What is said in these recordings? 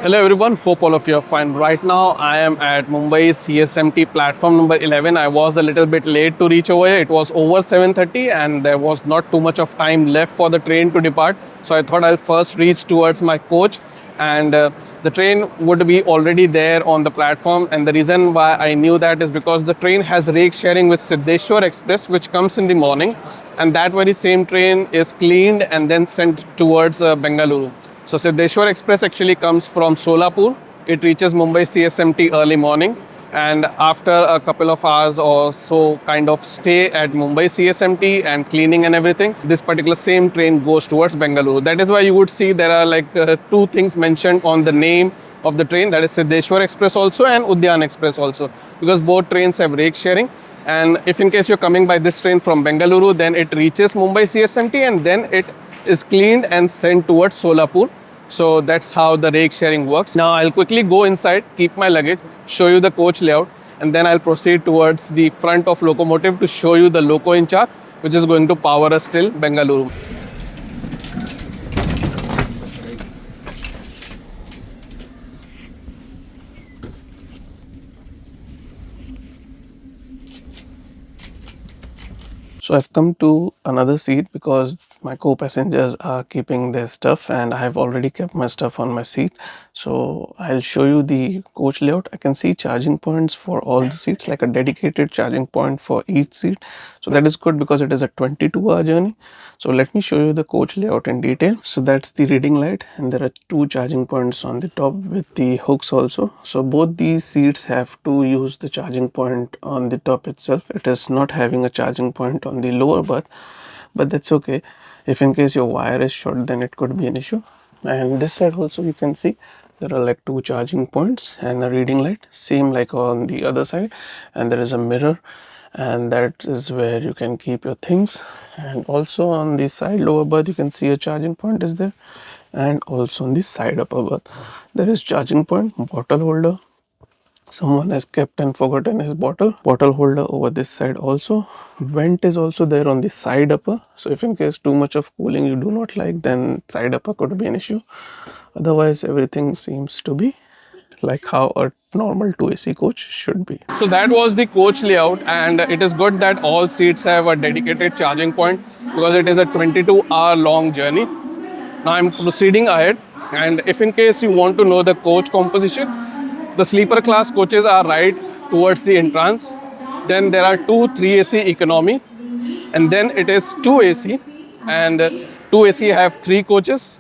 Hello everyone, hope all of you are fine. Right now I am at Mumbai CSMT platform number 11. I was a little bit late to reach over here. It was over 7:30 and there was not too much of time left for the train to depart. So I thought I'll first reach towards my coach and the train would be already there on the platform, and the reason why I knew that is because the train has rake sharing with Siddheshwar Express, which comes in the morning, and that very same train is cleaned and then sent towards Bengaluru. So Siddheshwar Express actually comes from Solapur. It reaches Mumbai CSMT early morning, and after a couple of hours or so kind of stay at Mumbai CSMT and cleaning and everything, this particular same train goes towards Bengaluru. That is why you would see there are like two things mentioned on the name of the train, that is Siddheshwar Express also and Udyan Express also, because both trains have rake sharing. And if in case you're coming by this train from Bengaluru, then it reaches Mumbai CSMT and then it is cleaned and sent towards Solapur. So that's how the rake sharing works. Now I'll quickly go inside, keep my luggage, show you the coach layout, and then I'll proceed towards the front of locomotive to show you the loco in charge, which is going to power us till Bengaluru. So I've come to another seat because my co-passengers are keeping their stuff and I have already kept my stuff on my seat. So I'll show you the coach layout. I can see charging points for all the seats, like a dedicated charging point for each seat. So that is good because it is a 22-hour journey. So let me show you the coach layout in detail. So that's the reading light, and there are two charging points on the top with the hooks also. So both these seats have to use the charging point on the top itself. It is not having a charging point on the lower berth, but that's okay. If in case your wire is short, then it could be an issue. And this side also you can see there are like two charging points and a reading light, same like on the other side, and there is a mirror, and that is where you can keep your things. And also on the side lower berth you can see a charging point is there, and also on the side upper berth there is charging point, bottle holder. Someone has kept and forgotten his bottle holder over this side also. Vent is also there on the side upper, so if in case too much of cooling you do not like, then side upper could be an issue. Otherwise everything seems to be like how a normal 2AC coach should be. So that was the coach layout, and it is good that all seats have a dedicated charging point because it is a 22-hour long journey. Now I'm proceeding ahead, and if in case you want to know the coach composition, the sleeper class coaches are right towards the entrance. Then there are two 3AC economy, and then it is 2AC, and 2AC have 3 coaches.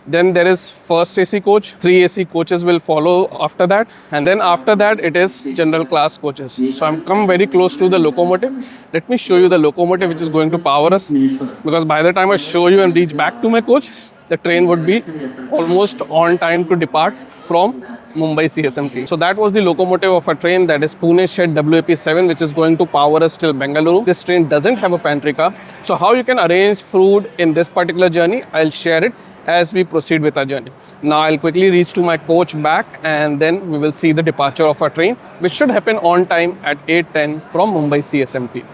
Then there is first AC coach, 3 AC coaches will follow after that, and then after that it is general class coaches. So I'm come very close to the locomotive. Let me show you the locomotive which is going to power us, because by the time I show you and reach back to my coach, the train would be almost on time to depart from Mumbai CSMT. So that was the locomotive of a train, that is Pune Shed WAP7, which is going to power us till Bengaluru. This train doesn't have a pantry car. So how you can arrange food in this particular journey, I'll share it as we proceed with our journey. Now I'll quickly reach to my coach back, and then we will see the departure of our train, which should happen on time at 8:10 from Mumbai CSMT.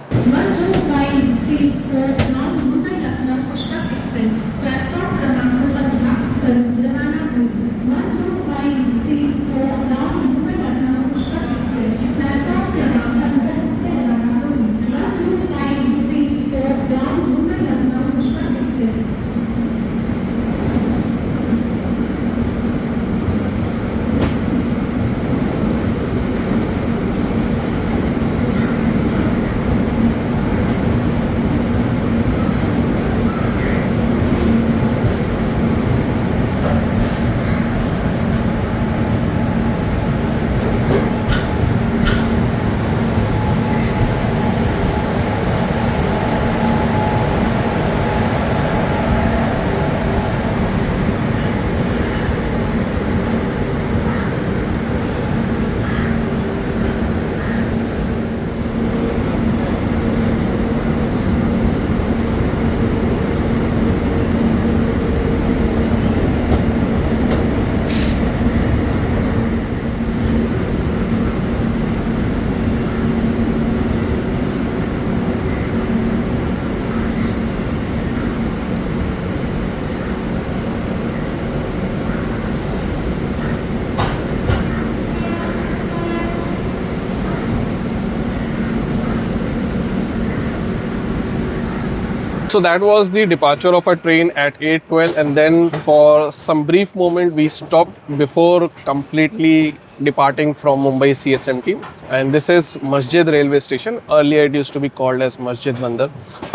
So that was the departure of a train at 8:12, and then for some brief moment we stopped before completely departing from Mumbai CSMT. And this is Masjid railway station. Earlier it used to be called as Masjid Bandar.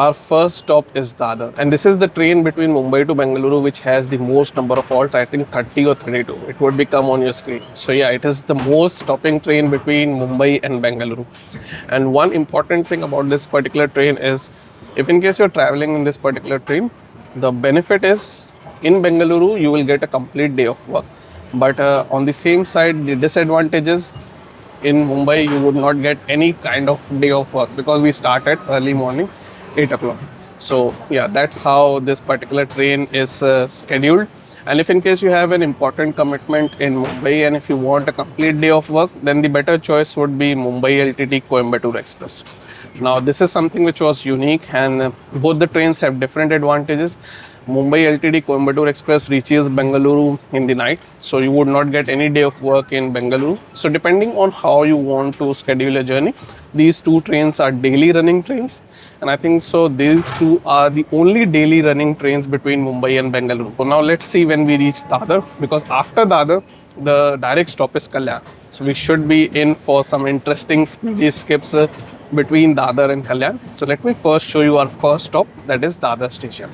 Our first stop is Dadar, and this is the train between Mumbai to Bengaluru which has the most number of halts. I think 30 or 32. It would become on your screen. So yeah, it is the most stopping train between Mumbai and Bengaluru. And one important thing about this particular train is, if in case you're traveling in this particular train, the benefit is in Bengaluru you will get a complete day of work. But on the same side, the disadvantage is in Mumbai you would not get any kind of day of work because we start at early morning, 8 o'clock. So yeah, that's how this particular train is scheduled. And if in case you have an important commitment in Mumbai and if you want a complete day of work, then the better choice would be Mumbai LTT Coimbatore Express. Now this is something which was unique, and both the trains have different advantages. Mumbai LTD Coimbatore Express reaches Bengaluru in the night, so you would not get any day of work in Bengaluru. So depending on how you want to schedule a journey, these two trains are daily running trains, and I think so these two are the only daily running trains between Mumbai and Bengaluru. So now let's see when we reach Dadar, because after Dadar the direct stop is Kalyan. So we should be in for some interesting speedy skips between Dadar and Kalyan. So let me first show you our first stop, that is Dadar station.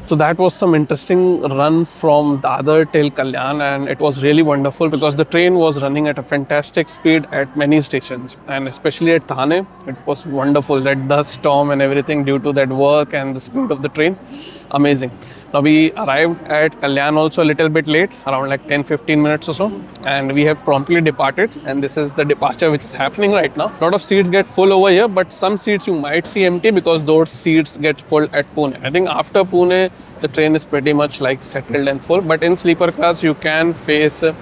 So that was some interesting run from Dadar till Kalyan, and it was really wonderful because the train was running at a fantastic speed at many stations, and especially at Thane, it was wonderful. That dust storm and everything due to that work and the speed of the train, amazing. Now we arrived at Kalyan also a little bit late, around like 10-15 minutes or so, and we have promptly departed. And this is the departure which is happening right now. A lot of seats get full over here, but some seats you might see empty because those seats get full at Pune. I think after Pune, the train is pretty much like settled and full. But in sleeper class, you can face a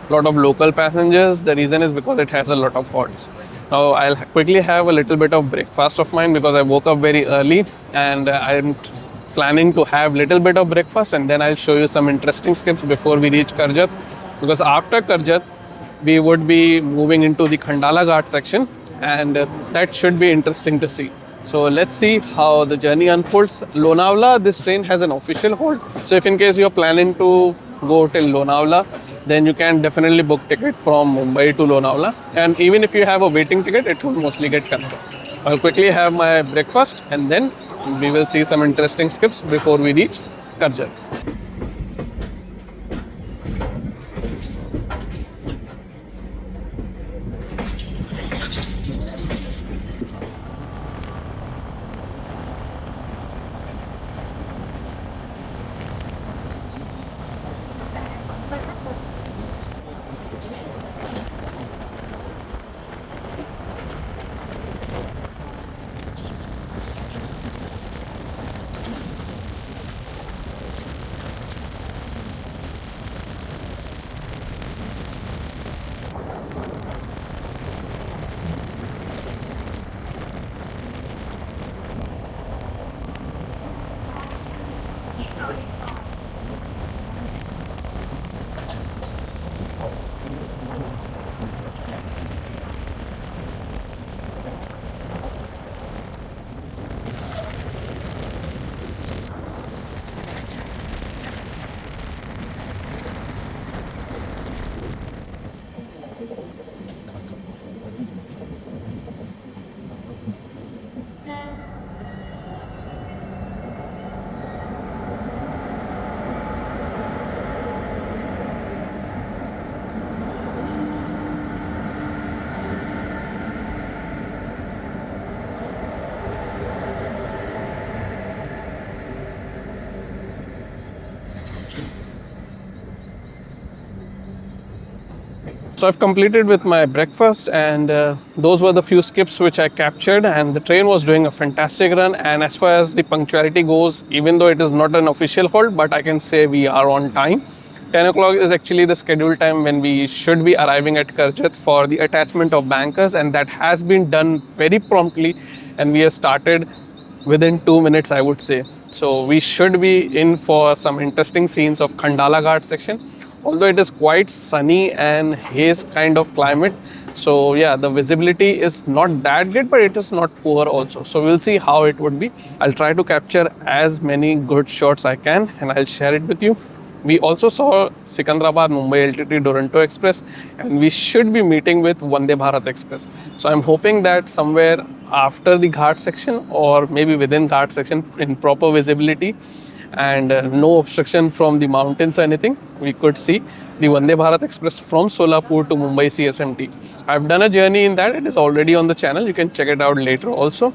lot of local passengers. The reason is because it has a lot of halts. Now I'll quickly have a little bit of breakfast of mine because I woke up very early, and I'm planning to have little bit of breakfast, and then I'll show you some interesting skips before we reach Karjat, because after Karjat we would be moving into the Khandala ghat section, and that should be interesting to see. So let's see how the journey unfolds. Lonavala, this train has an official hold, so if in case you're planning to go till Lonavala, then you can definitely book ticket from Mumbai to Lonavala, and even if you have a waiting ticket, it will mostly get confirmed. I'll quickly have my breakfast, and then we will see some interesting skips before we reach Karjat. So I've completed with my breakfast, and those were the few skips which I captured, and the train was doing a fantastic run. And as far as the punctuality goes, even though it is not an official halt, but I can say we are on time. 10 o'clock is actually the scheduled time when we should be arriving at Karjat for the attachment of bankers, and that has been done very promptly, and we have started within 2 minutes, I would say. So we should be in for some interesting scenes of Khandala Ghat section. Although it is quite sunny and haze kind of climate, so yeah, the visibility is not that great, but it is not poor also. So we'll see how it would be. I'll try to capture as many good shots I can, and I'll share it with you. We also saw Sikandrabad Mumbai LTT Duronto Express, and we should be meeting with Vande Bharat Express. So I'm hoping that somewhere after the Ghat section, or maybe within Ghat section, in proper visibility and no obstruction from the mountains or anything, we could see the Vande Bharat Express from Solapur to Mumbai CSMT. I've done a journey in that. It is already on the channel. You can check it out later also.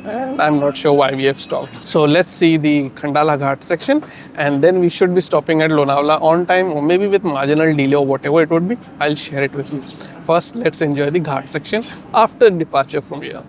And I'm not sure why we have stopped. So let's see the Khandala Ghat section, and then we should be stopping at Lonavala on time, or maybe with marginal delay or whatever it would be. I'll share it with you. First, let's enjoy the Ghat section after departure from here.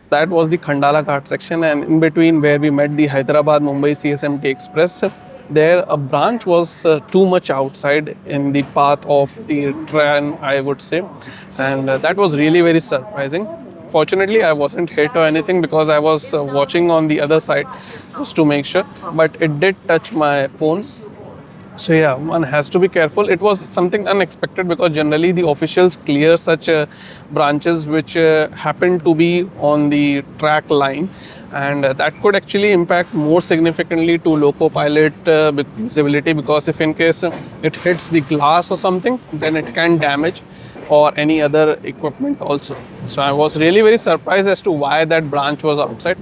That was the Khandala Ghat section, and in between where we met the Hyderabad Mumbai CSMT Express, there a branch was too much outside in the path of the train, I would say, and that was really very surprising. Fortunately, I wasn't hit or anything because I was watching on the other side just to make sure, but it did touch my phone. So yeah, one has to be careful. It was something unexpected because generally the officials clear such branches which happen to be on the track line, and that could actually impact more significantly to loco pilot visibility, because if in case it hits the glass or something, then it can damage or any other equipment also. So I was really very surprised as to why that branch was outside.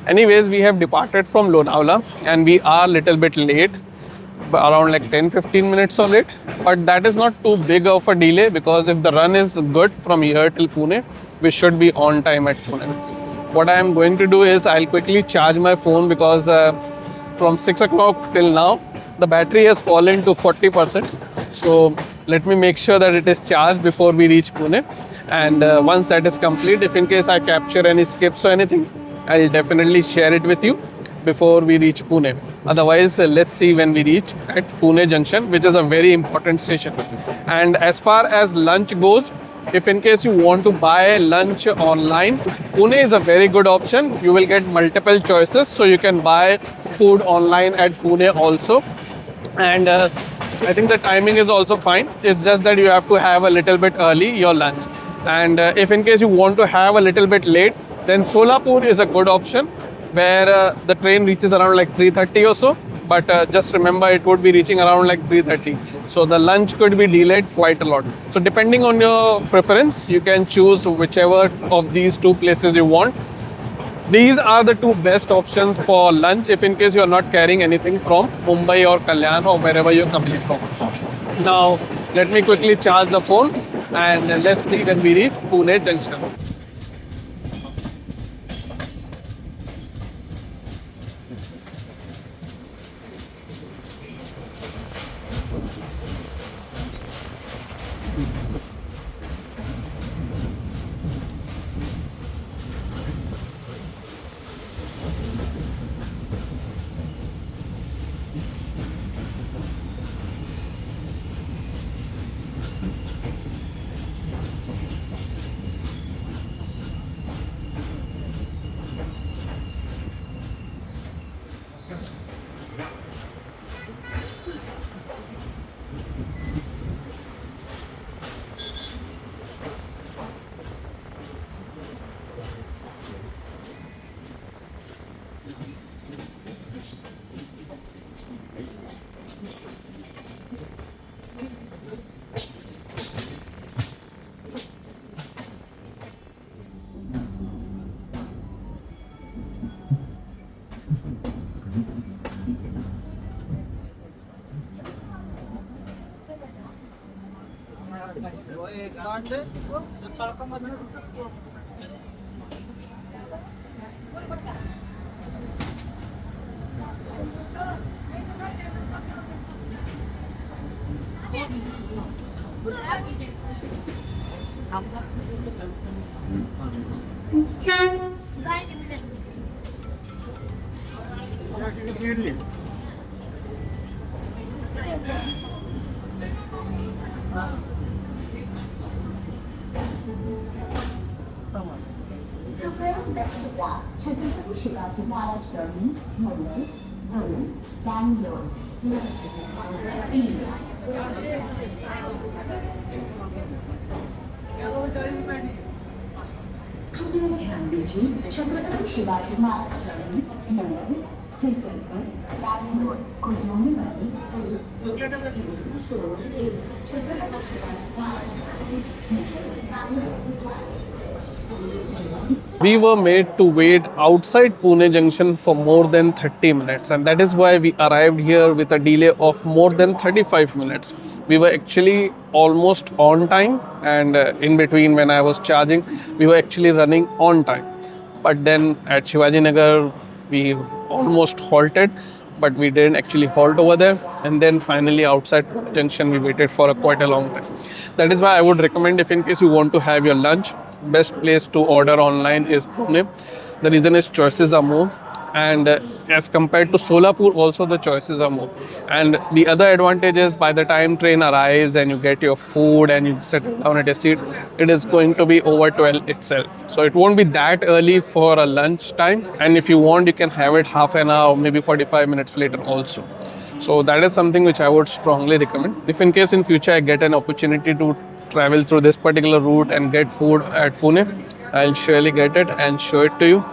Anyways, we have departed from Lonavala and we are little bit late, around like 10-15 minutes or late, but that is not too big of a delay, because if the run is good from here till Pune, we should be on time at Pune. What I am going to do is I'll quickly charge my phone, because from 6 o'clock till now the battery has fallen to 40%. So let me make sure that it is charged before we reach Pune, and once that is complete, if in case I capture any skips or anything, I'll definitely share it with you before we reach Pune. Otherwise, let's see when we reach at Pune junction, which is a very important station. And as far as lunch goes, if in case you want to buy lunch online, Pune is a very good option. You will get multiple choices, so you can buy food online at Pune also. And I think the timing is also fine. It's just that you have to have a little bit early your lunch. And if in case you want to have a little bit late, then Solapur is a good option, where the train reaches around like 3:30 or so. But just remember, it would be reaching around like 3:30. So the lunch could be delayed quite a lot. So depending on your preference, you can choose whichever of these two places you want. These are the two best options for lunch if in case you are not carrying anything from Mumbai or Kalyan or wherever you're coming from. Now, let me quickly charge the phone and let's see when we reach Pune junction. Chhatrapati Shivaji Maharaj Mumbai We were made to wait outside Pune junction for more than 30 minutes, and that is why we arrived here with a delay of more than 35 minutes. We were actually almost on time, and in between when I was charging, we were actually running on time. But then at Shivaji Nagar, we almost halted, but we didn't actually halt over there. And then finally outside Pune junction, we waited for quite a long time. That is why I would recommend, if in case you want to have your lunch, best place to order online is Pune. The reason is choices are more, and as compared to Solapur also the choices are more. And the other advantage is, by the time train arrives and you get your food and you settle down at a seat, it is going to be over 12 itself. So it won't be that early for a lunch time, and if you want, you can have it half an hour, maybe 45 minutes later also. So that is something which I would strongly recommend. If in case in future I get an opportunity to travel through this particular route and get food at Pune, I'll surely get it and show it to you.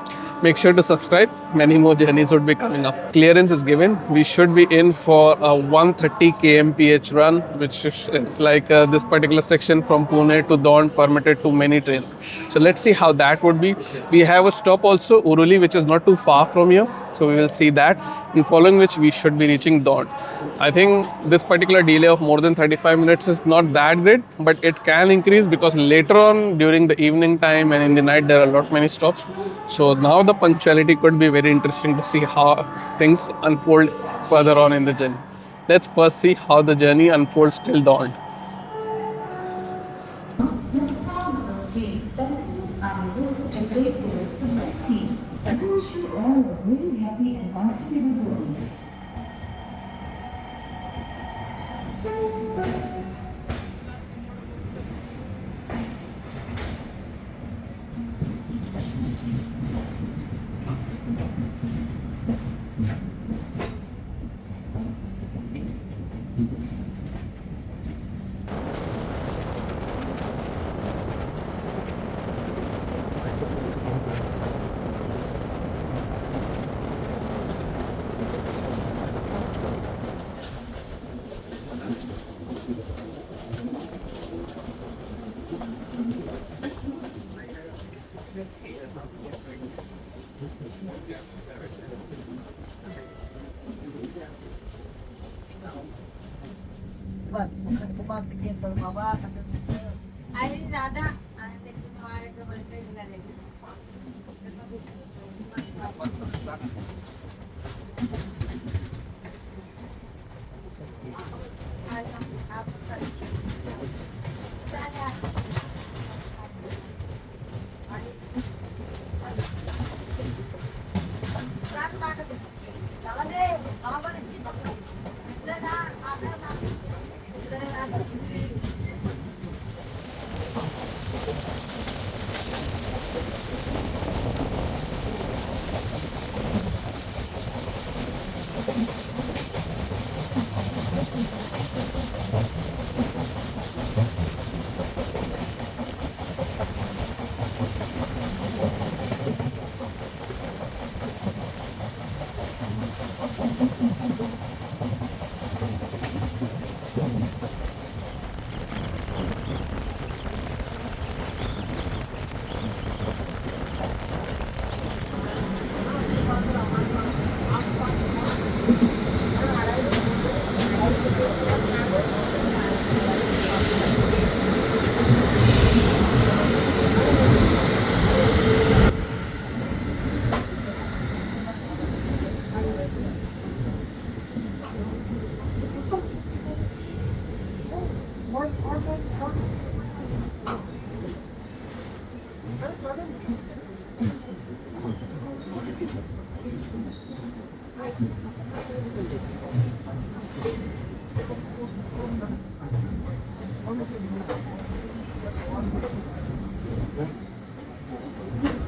Make sure to subscribe. Many more journeys would be coming up. Clearance is given. We should be in for a 130 kmph run, which is like this particular section from Pune to Daund permitted to many trains. So let's see how that would be. We have a stop also, Uruli, which is not too far from here. So we will see that. In following which we should be reaching Daund. I think this particular delay of more than 35 minutes is not that great, but it can increase because later on during the evening time and in the night there are a lot many stops. So now the punctuality could be very interesting to see how things unfold further on in the journey. Let's first see how the journey unfolds till dawn.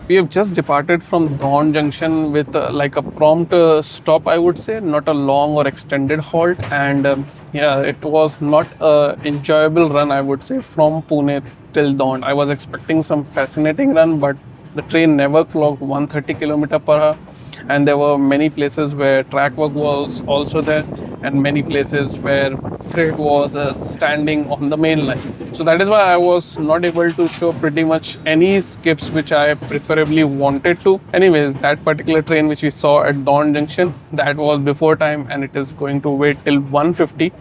We have just departed from Daund junction with like a prompt stop, I would say, not a long or extended halt. And yeah, it was not a enjoyable run, I would say, from Pune till Daund. I was expecting some fascinating run, but the train never clocked 130 kilometer per hour. And there were many places where track work was also there, and many places where freight was standing on the main line. So that is why I was not able to show pretty much any skips which I preferably wanted to. Anyways, that particular train which we saw at Dawn Junction, that was before time and it is going to wait till 1:50.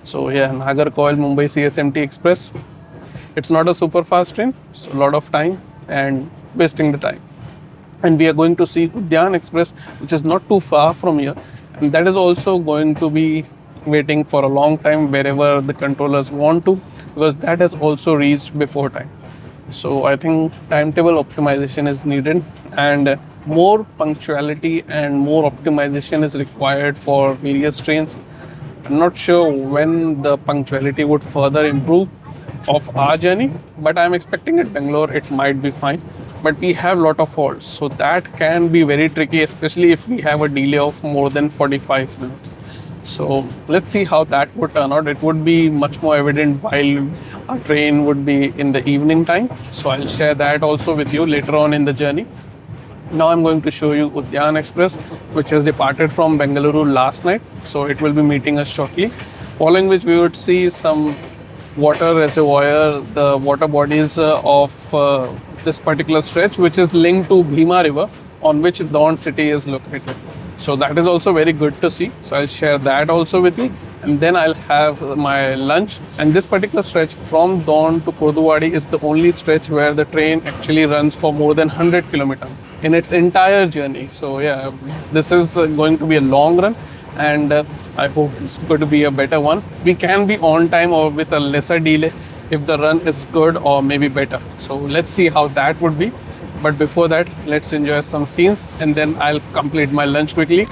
So yeah, Nagarcoil Mumbai CSMT Express. It's not a super fast train, so a lot of time and wasting the time. And we are going to see Udyan Express, which is not too far from here, and that is also going to be waiting for a long time wherever the controllers want to, because that has also reached before time. So I think timetable optimization is needed, and more punctuality and more optimization is required for various trains. I'm not sure when the punctuality would further improve of our journey, but I'm expecting at Bangalore it might be fine. But we have a lot of halts, so that can be very tricky, especially if we have a delay of more than 45 minutes. So let's see how that would turn out. It would be much more evident while our train would be in the evening time. So I'll share that also with you later on in the journey. Now I'm going to show you Udyan Express, which has departed from Bengaluru last night. So it will be meeting us shortly. Following which we would see some water reservoir, the water bodies of this particular stretch, which is linked to Bhima River, on which Daund city is located. So that is also very good to see. So I'll share that also with you. And then I'll have my lunch. And this particular stretch from Daund to Korduvadi is the only stretch where the train actually runs for more than 100 kilometers in its entire journey. So yeah, this is going to be a long run, and I hope it's going to be a better one. We can be on time or with a lesser delay if the run is good or maybe better. So let's see how that would be. But before that, let's enjoy some scenes and then I'll complete my lunch quickly.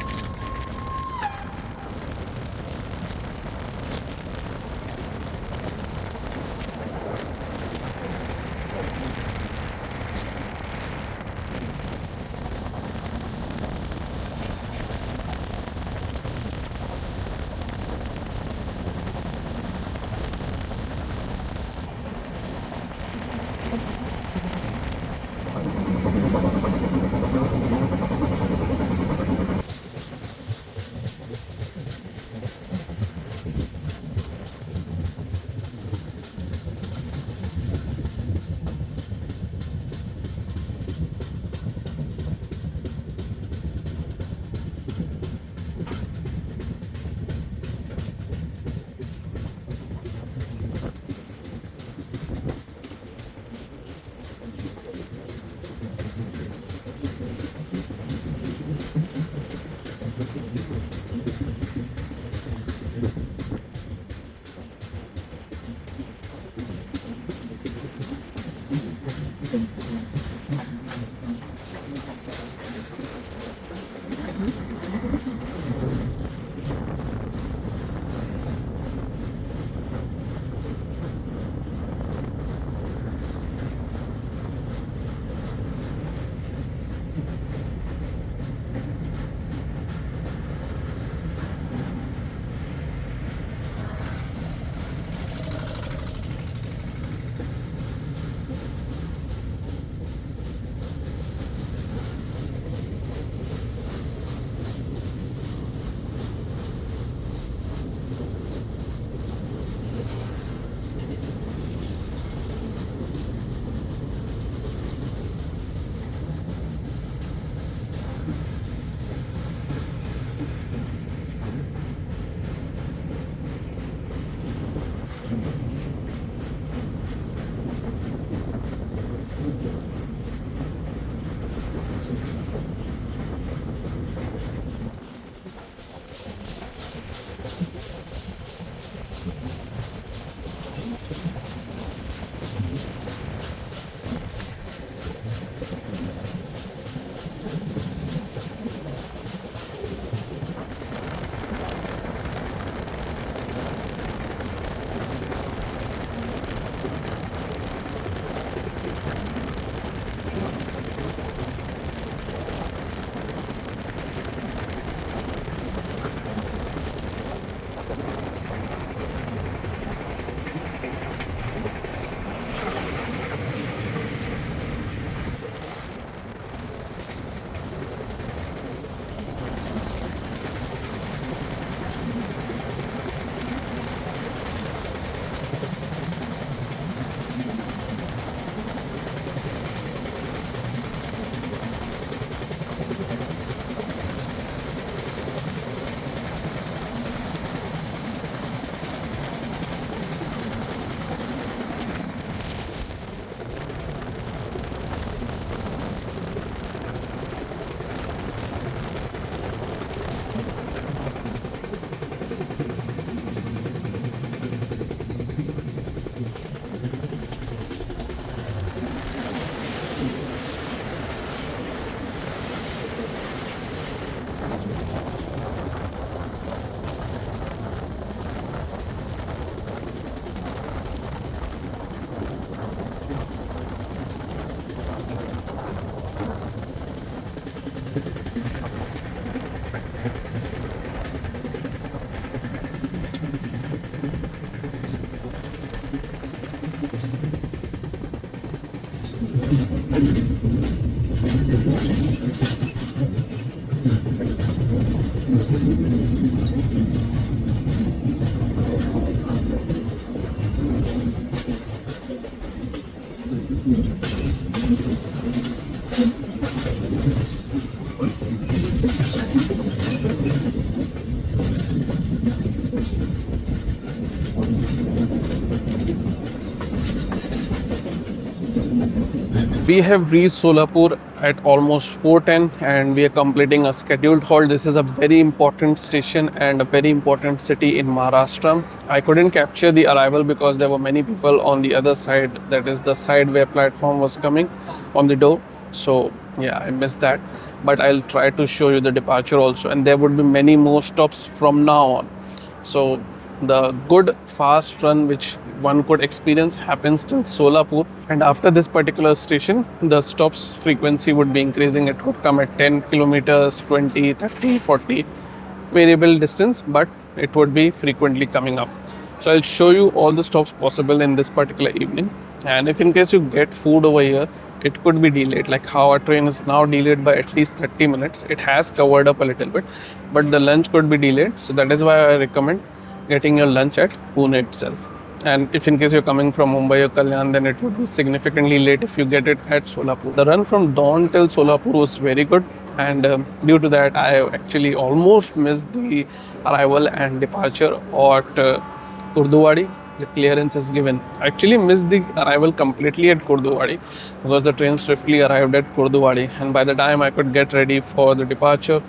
We have reached Solapur at almost 4:10 and we are completing a scheduled halt. This is a very important station and a very important city in Maharashtra. I couldn't capture the arrival because there were many people on the other side, that is the side where platform was coming on the door. So yeah, I missed that. But I'll try to show you the departure also, and there would be many more stops from now on. So the good fast run which one could experience happens till Solapur, and after this particular station the stops frequency would be increasing. It would come at 10 kilometers, 20, 30, 40, variable distance, but it would be frequently coming up. So I'll show you all the stops possible in this particular evening, and if in case you get food over here, it could be delayed, like how our train is now delayed by at least 30 minutes. It has covered up a little bit, but the lunch could be delayed, so that is why I recommend getting your lunch at Pune itself. And if in case you're coming from Mumbai or Kalyan, then it would be significantly late if you get it at Solapur. The run from Daund till Solapur was very good, and due to that I actually almost missed the arrival and departure at Kurduvadi. The clearance is given. I actually missed the arrival completely at Kurduvadi because the train swiftly arrived at Kurduvadi, and by the time I could get ready for the departure,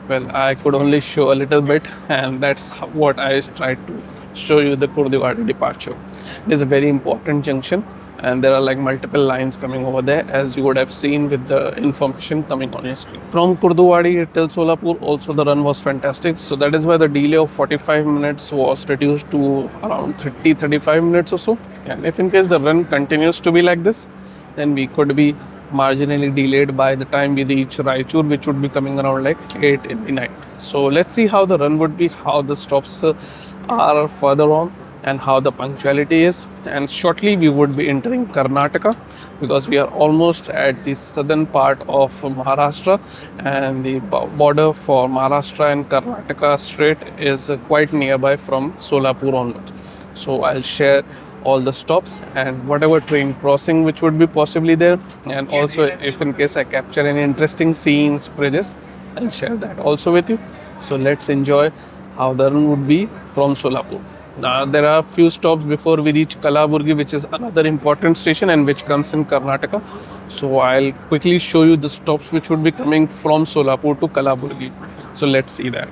well, I could only show a little bit, and that's what I tried to show you, the Kurduvadi departure. It is a very important junction, and there are like multiple lines coming over there, as you would have seen with the information coming on your screen. From Kurduvadi till Solapur also the run was fantastic, so that is why the delay of 45 minutes was reduced to around 30-35 minutes or so. And if in case the run continues to be like this, then we could be marginally delayed by the time we reach Raichur, which would be coming around like 8 in the night. So let's see how the run would be, how the stops are further on, and how the punctuality is. And shortly we would be entering Karnataka, because we are almost at the southern part of Maharashtra, and the border for Maharashtra and Karnataka strait is quite nearby from Solapur onwards. So I'll share all the stops and whatever train crossing which would be possibly there, and also if in case I capture any interesting scenes, bridges, I'll share that also with you. So let's enjoy how the run would be from Solapur. Now there are few stops before we reach Kalaburgi, which is another important station and which comes in Karnataka. So I'll quickly show you the stops which would be coming from Solapur to Kalaburgi. So let's see that.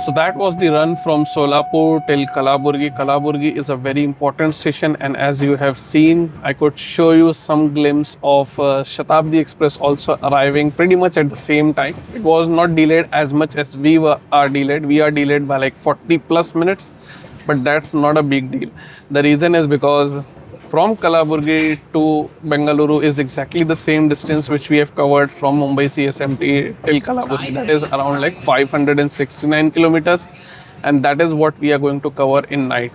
So that was the run from Solapur till Kalaburgi. Kalaburgi is a very important station, and as you have seen, I could show you some glimpse of Shatabdi Express also arriving pretty much at the same time. It was not delayed as much as are delayed. We are delayed by like 40 plus minutes, but that's not a big deal. The reason is because from Kalaburgi to Bengaluru is exactly the same distance which we have covered from Mumbai CSMT till Kalaburgi. That is around like 569 kilometers, and that is what we are going to cover in night,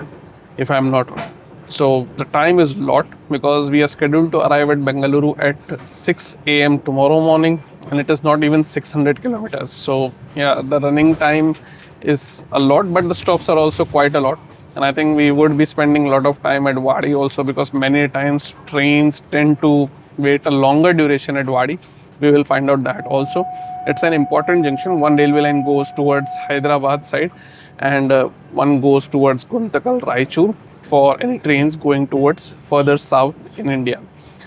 if I'm not wrong. So the time is lot because we are scheduled to arrive at Bengaluru at 6 a.m. tomorrow morning, and it is not even 600 kilometers. So yeah, the running time is a lot, but the stops are also quite a lot. And I think we would be spending a lot of time at Wadi also, because many times trains tend to wait a longer duration at Wadi. We will find out that also. It's an important junction. One railway line goes towards Hyderabad side, and one goes towards Guntakal, Raichur. for any trains going towards further south in India.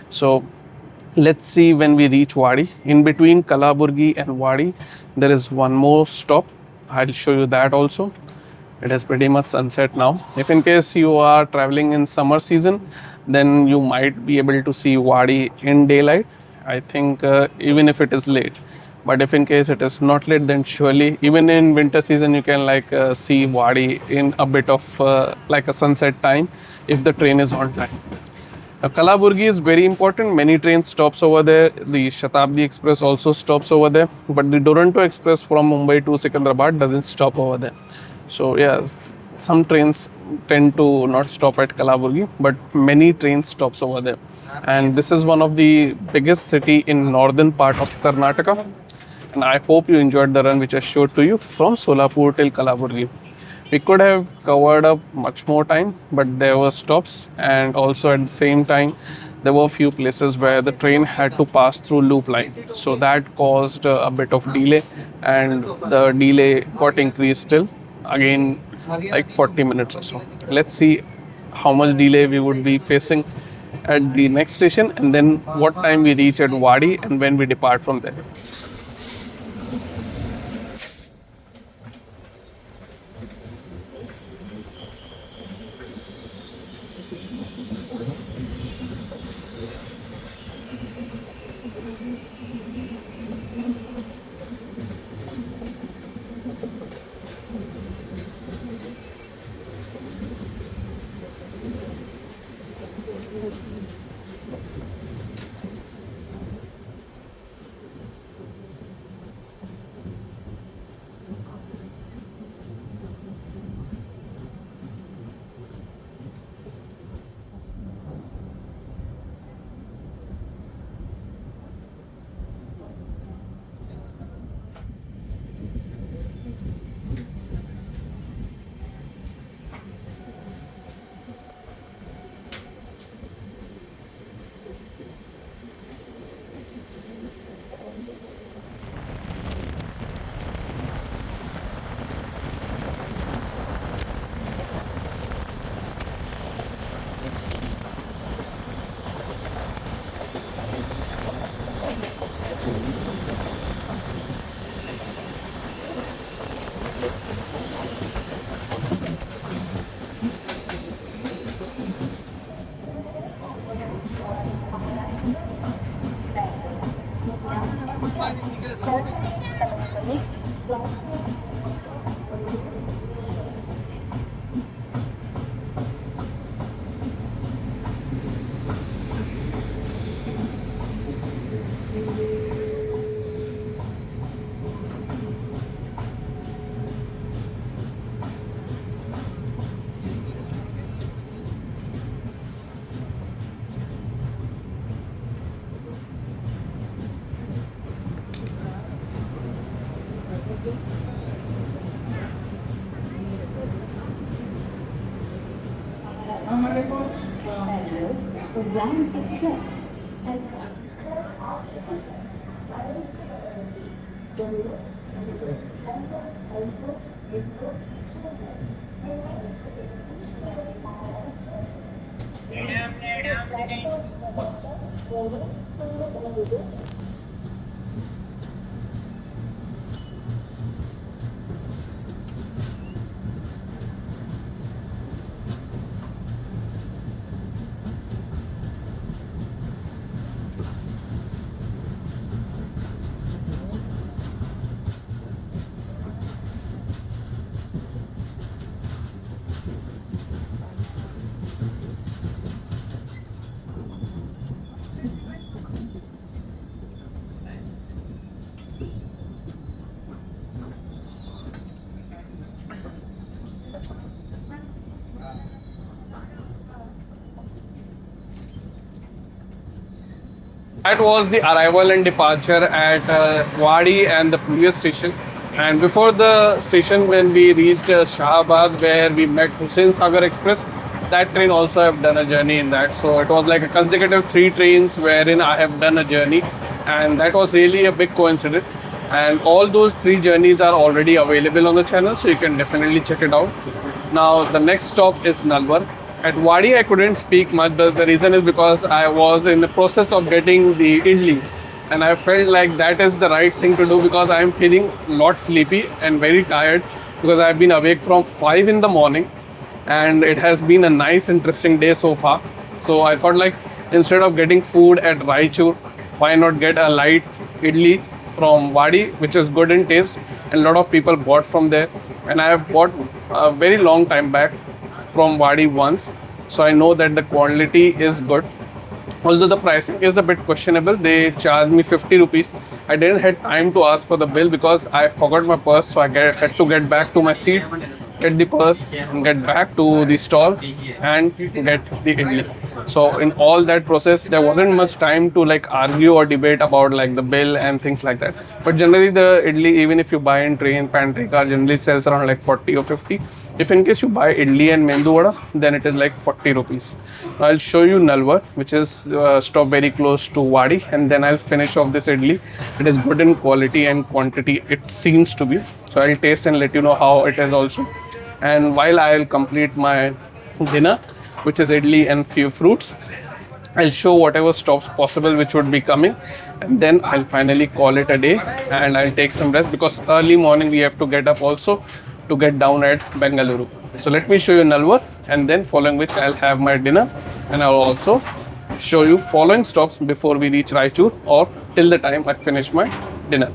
So let's see when we reach Wadi. In between Kalaburgi and Wadi, there is one more stop. I'll show you that also. It is pretty much sunset now. If in case you are traveling in summer season, then you might be able to see Wadi in daylight. I think even if it is late. But if in case it is not late, then surely even in winter season you can like see Wadi in a bit of like a sunset time if the train is on time. Kalaburgi is very important. Many trains stops over there. The Shatabdi Express also stops over there. But the Duronto Express from Mumbai to Secunderabad doesn't stop over there. So yeah, some trains tend to not stop at Kalaburgi, but many trains stops over there. And this is one of the biggest city in northern part of Karnataka. And I hope you enjoyed the run which I showed to you from Solapur till Kalaburgi. We could have covered up much more time, but there were stops, and also at the same time there were a few places where the train had to pass through loop line, so that caused a bit of delay, and the delay got increased till again like 40 minutes or so. Let's see how much delay we would be facing at the next station, and then what time we reach at Wadi and when we depart from there. Udyan Express. That was the arrival and departure at Wadi and the previous station. And before the station, when we reached Shahabad, where we met Hussain Sagar Express, that train also have done a journey in that. So it was like a consecutive 3 trains wherein I have done a journey, and that was really a big coincidence. And all those 3 journeys are already available on the channel, so you can definitely check it out. Now the next stop is Nalwar. At Wadi, I couldn't speak much, but the reason is because I was in the process of getting the idli, and I felt like that is the right thing to do because I am feeling not sleepy and very tired because I have been awake from 5 in the morning, and it has been a nice, interesting day so far. So I thought like instead of getting food at Raichur, why not get a light idli from Wadi, which is good in taste, and a lot of people bought from there. And I have bought a very long time back from Wadi once, so I know that the quality is good. Although the pricing is a bit questionable, they charged me 50 rupees. I didn't have time to ask for the bill because I forgot my purse, so had to get back to my seat, get the purse, and get back to the stall and get the idli. So in all that process, there wasn't much time to like argue or debate about like the bill and things like that. But generally, the idli, even if you buy in train, pantry car, generally sells around like 40 or 50. If in case you buy idli and mendu vada, then it is like 40 rupees. I'll show you Nalwar, which is stop very close to Wadi, and then I'll finish off this idli. It is good in quality and quantity, it seems to be. So I'll taste and let you know how it is also. And while I'll complete my dinner, which is idli and few fruits, I'll show whatever stops possible which would be coming, and then I'll finally call it a day and I'll take some rest because early morning we have to get up also to get down at Bengaluru. So let me show you Nalwar, and then following which I'll have my dinner, and I'll also show you following stops before we reach Raichur or till the time I finish my dinner.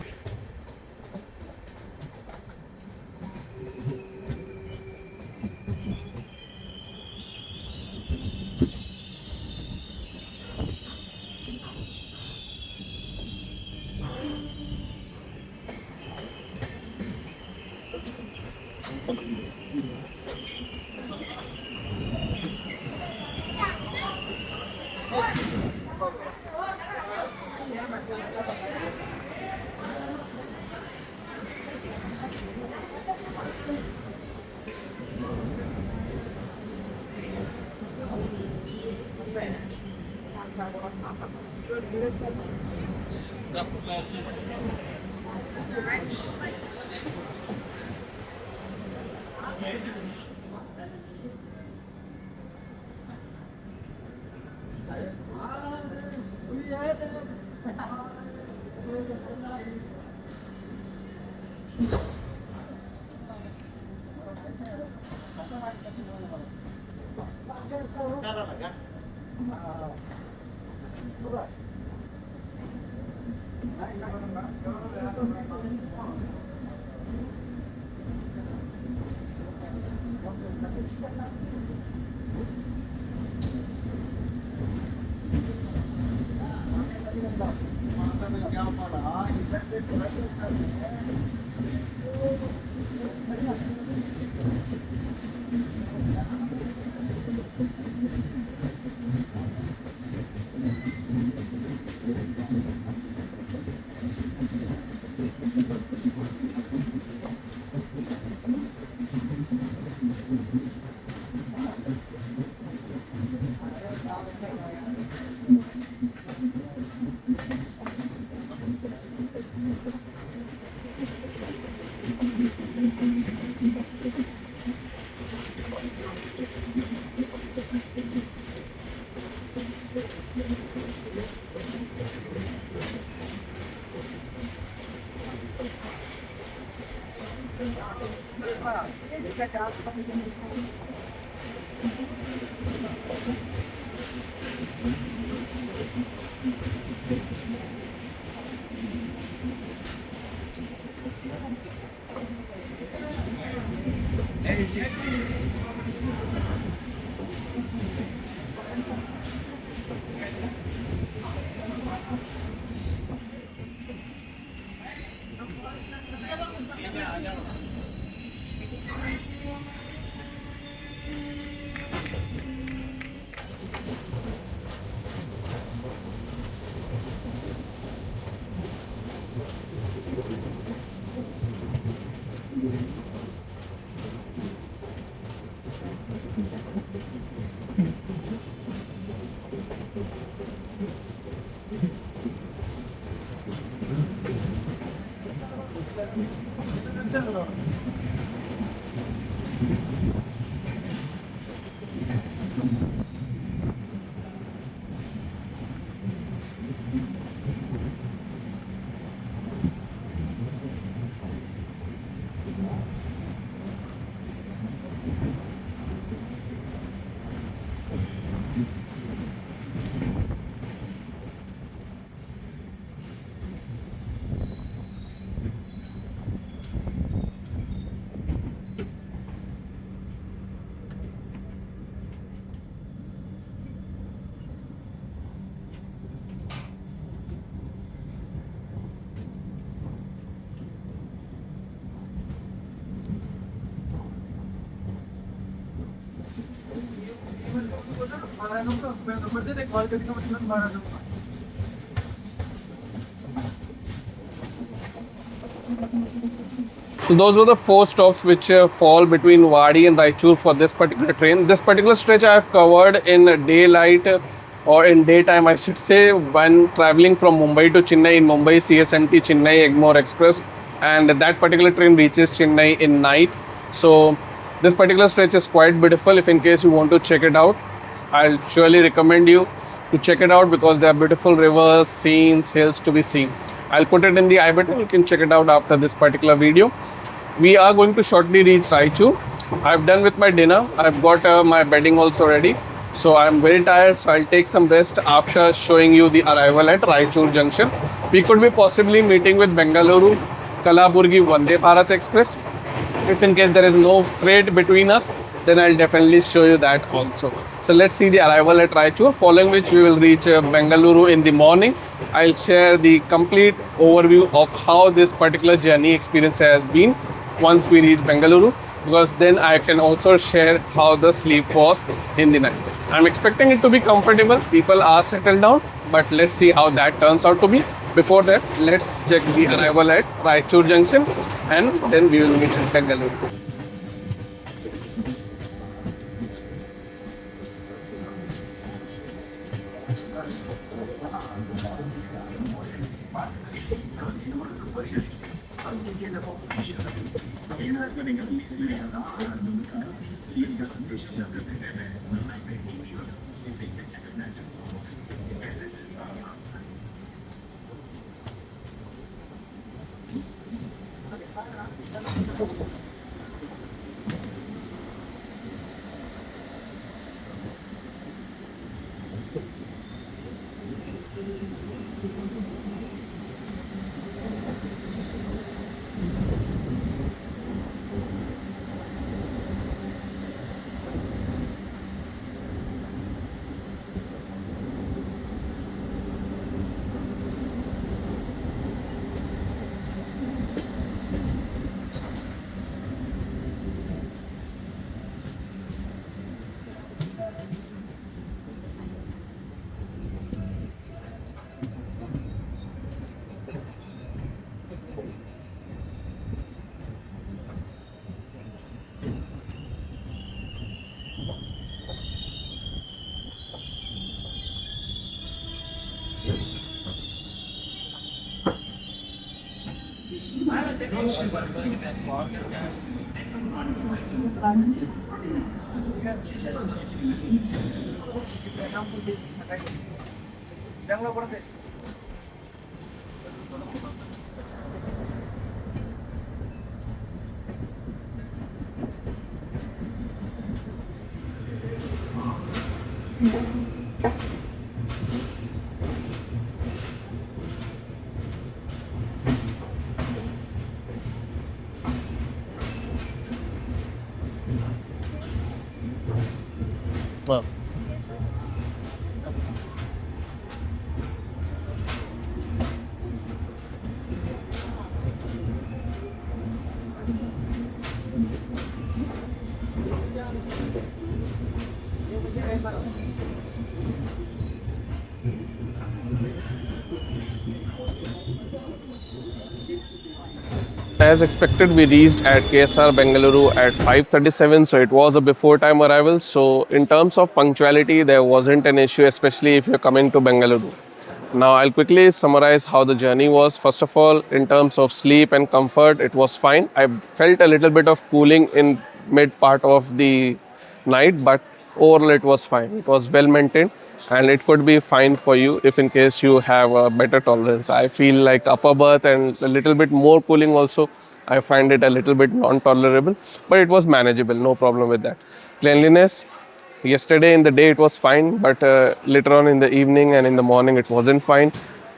So those were the four stops which fall between Wadi and Raichur for this particular train. This particular stretch I have covered in daylight or in daytime, I should say, when traveling from Mumbai to Chennai. In Mumbai, CSMT Chennai Egmore Express, and that particular train reaches Chennai in night. So this particular stretch is quite beautiful. If in case you want to check it out, I'll surely recommend you to check it out because there are beautiful rivers, scenes, hills to be seen. I'll put it in the I button. You can check it out after this particular video. We are going to shortly reach Raichur. I've done with my dinner. I've got my bedding also ready. So I'm very tired, so I'll take some rest after showing you the arrival at Raichur junction. We could be possibly meeting with Bengaluru, Kalaburgi Vande Bharat Express. If in case there is no freight between us, then I'll definitely show you that also. So let's see the arrival at Raichur, following which we will reach Bengaluru in the morning. I'll share the complete overview of how this particular journey experience has been once we reach Bengaluru, because then I can also share how the sleep was in the night. I'm expecting it to be comfortable. People are settled down, but let's see how that turns out to be. Before that, let's check the arrival at Raichur junction and then we will meet in Bengaluru. Wow. As expected, we reached at KSR Bengaluru at 5:37, so it was a before time arrival. So in terms of punctuality, there wasn't an issue, especially if you're coming to Bengaluru. Now I'll quickly summarize how the journey was. First of all, in terms of sleep and comfort, it was fine. I felt a little bit of cooling in mid part of the night, but overall it was fine. It was well maintained and it could be fine for you if in case you have a better tolerance. I feel like upper berth and a little bit more cooling also, I find it a little bit non-tolerable, but it was manageable, no problem with that. Cleanliness, yesterday in the day it was fine, but later on in the evening and in the morning it wasn't fine.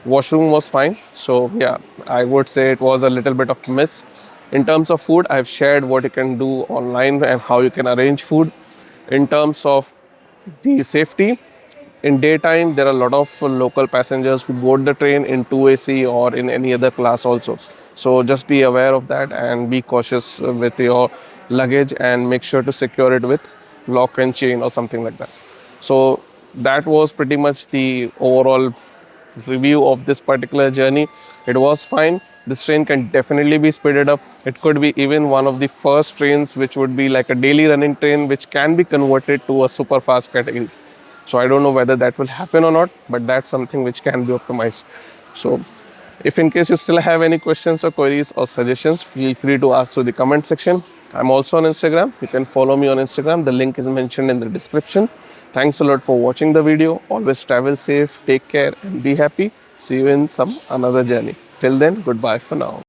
Washroom was fine, so yeah, I would say it was a little bit of miss. In terms of food, I've shared what you can do online and how you can arrange food. In terms of the safety, in daytime there are a lot of local passengers who board the train in 2AC or in any other class also. So just be aware of that and be cautious with your luggage and make sure to secure it with lock and chain or something like that. So that was pretty much the overall review of this particular journey. It was fine. This train can definitely be speeded up. It could be even one of the first trains which would be like a daily running train which can be converted to a super fast category. So I don't know whether that will happen or not, but that's something which can be optimized. So if in case you still have any questions or queries or suggestions, feel free to ask through the comment section. I'm also on Instagram. You can follow me on Instagram. The link is mentioned in the description. Thanks a lot for watching the video. Always travel safe, take care and be happy. See you in some another journey. Till then, goodbye for now.